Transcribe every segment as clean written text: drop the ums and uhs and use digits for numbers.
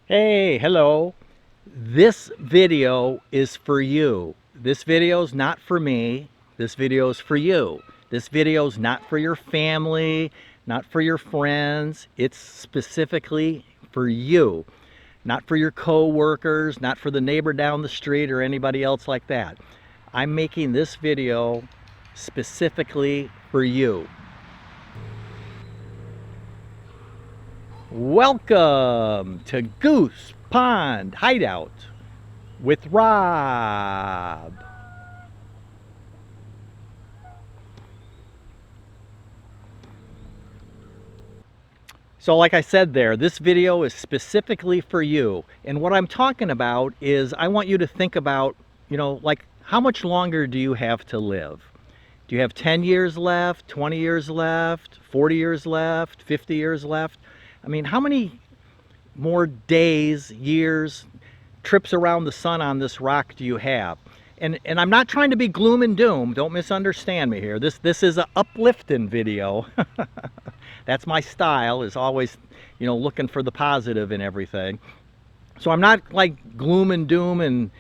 Hey, hello. This video is for you. This video is not for me. This video is for you. This video is not for your family, not for your friends. It's specifically for you. Not for your co-workers, not for the neighbor down the street or anybody else like that. I'm making this video specifically for you. Welcome to Goose Pond Hideout with Rob. So like I said there, this video is specifically for you. And what I'm talking about is I want you to think about, like how much longer do you have to live? Do you have 10 years left, 20 years left, 40 years left, 50 years left? I mean, how many more days, years, trips around the sun on this rock do you have? And I'm not trying to be gloom and doom. Don't misunderstand me here. This is an uplifting video. That's my style, is always, looking for the positive in everything. So I'm not like gloom and doom and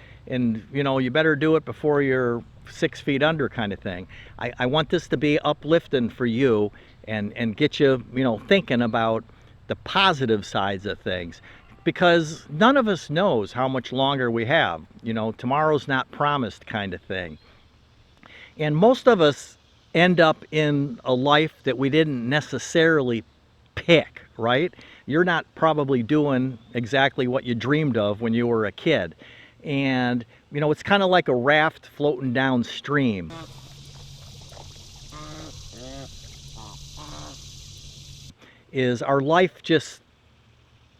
you better do it before you're 6 feet under kind of thing. I want this to be uplifting for you and get you, thinking about the positive sides of things, because none of us knows how much longer we have. Tomorrow's not promised kind of thing. And most of us end up in a life that we didn't necessarily pick, right? You're not probably doing exactly what you dreamed of when you were a kid. And, it's kind of like a raft floating downstream. Is our life just,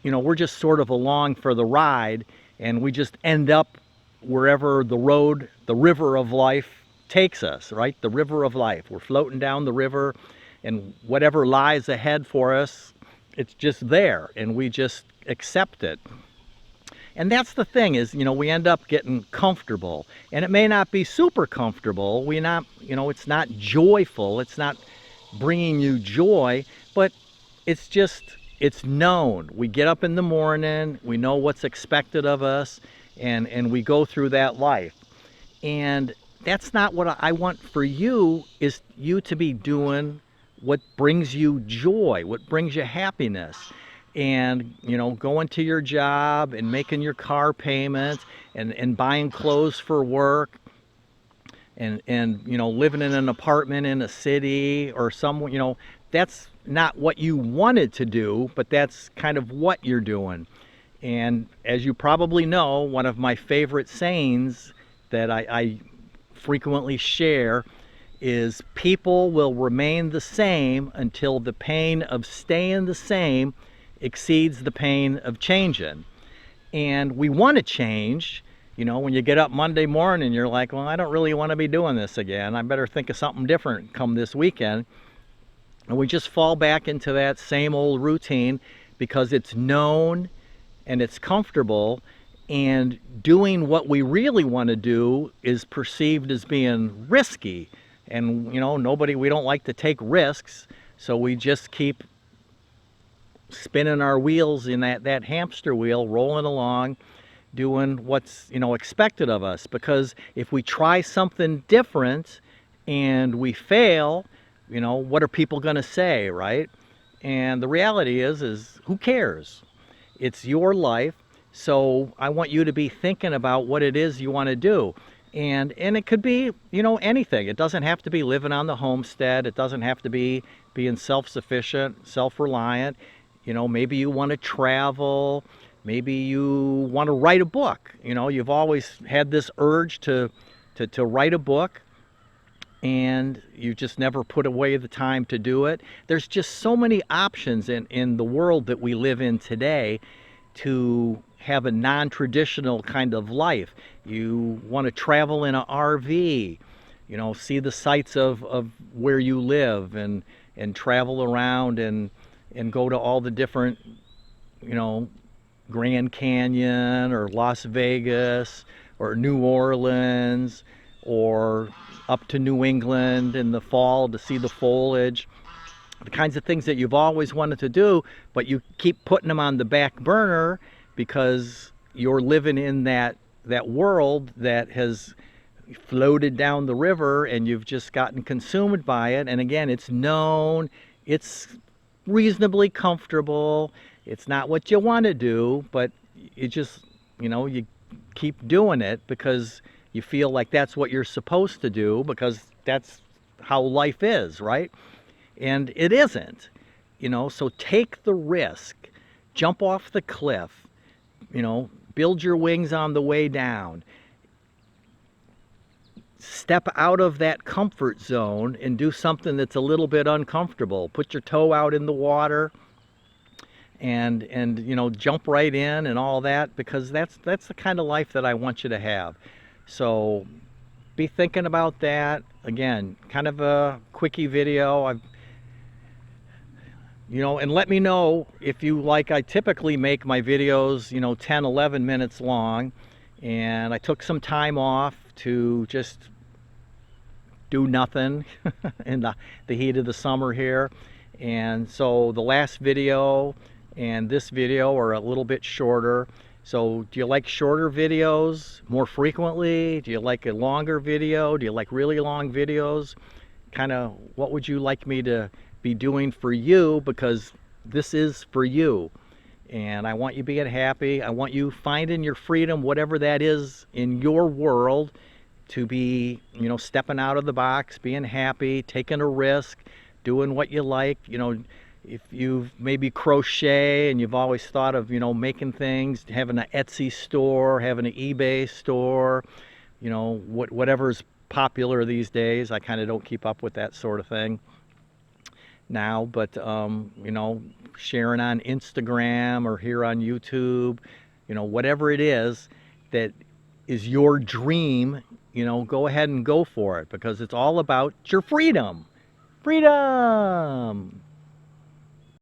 we're just sort of along for the ride, and we just end up wherever the river of life takes us, right? The river of life. We're floating down the river, and whatever lies ahead for us, it's just there, and we just accept it. And that's the thing is, we end up getting comfortable, and it may not be super comfortable. It's not joyful. It's not bringing you joy, but it's known. We get up in the morning, we know what's expected of us, and we go through that life. And that's not what I want for you, is you to be doing what brings you joy, what brings you happiness. And, going to your job and making your car payments and buying clothes for work and living in an apartment in a city or somewhere, that's not what you wanted to do, but that's kind of what you're doing. And as you probably know, one of my favorite sayings that I frequently share is, people will remain the same until the pain of staying the same exceeds the pain of changing. And we want to change. When you get up Monday morning, you're like, well, I don't really want to be doing this again. I better think of something different come this weekend. And we just fall back into that same old routine because it's known and it's comfortable, and doing what we really want to do is perceived as being risky. And we don't like to take risks, so we just keep spinning our wheels in that hamster wheel, rolling along, doing what's expected of us. Because if we try something different and we fail, what are people going to say, right? And the reality is who cares? It's your life. So I want you to be thinking about what it is you want to do. And it could be, anything. It doesn't have to be living on the homestead. It doesn't have to be being self-sufficient, self-reliant. Maybe you want to travel. Maybe you want to write a book. You've always had this urge to write a book, and you just never put away the time to do it. There's just so many options in the world that we live in today to have a non-traditional kind of life. You want to travel in an RV, see the sights of where you live, and travel around and go to all the different, Grand Canyon or Las Vegas or New Orleans, or up to New England in the fall to see the foliage. The kinds of things that you've always wanted to do, but you keep putting them on the back burner because you're living in that world that has floated down the river, and you've just gotten consumed by it. And again, it's known, it's reasonably comfortable, it's not what you want to do, but you just, you keep doing it because you feel like that's what you're supposed to do, because that's how life is, right? And it isn't. So take the risk, jump off the cliff, build your wings on the way down, step out of that comfort zone and do something that's a little bit uncomfortable. Put your toe out in the water and jump right in and all that, because that's the kind of life that I want you to have. So be thinking about that. Again, kind of a quickie video. And let me know if you like. I typically make my videos 10, 11 minutes long, and I took some time off to just do nothing in the heat of the summer here. And so the last video and this video are a little bit shorter. So do you like shorter videos more frequently? Do you like a longer video? Do you like really long videos? Kind of what would you like me to be doing for you? Because this is for you. And I want you being happy. I want you finding your freedom, whatever that is in your world, to be, stepping out of the box, being happy, taking a risk, doing what you like. If you maybe crochet and you've always thought of, making things, having an Etsy store, having an eBay store, whatever's popular these days. I kind of don't keep up with that sort of thing now, but, sharing on Instagram or here on YouTube, whatever it is that is your dream, go ahead and go for it, because it's all about your freedom. Freedom!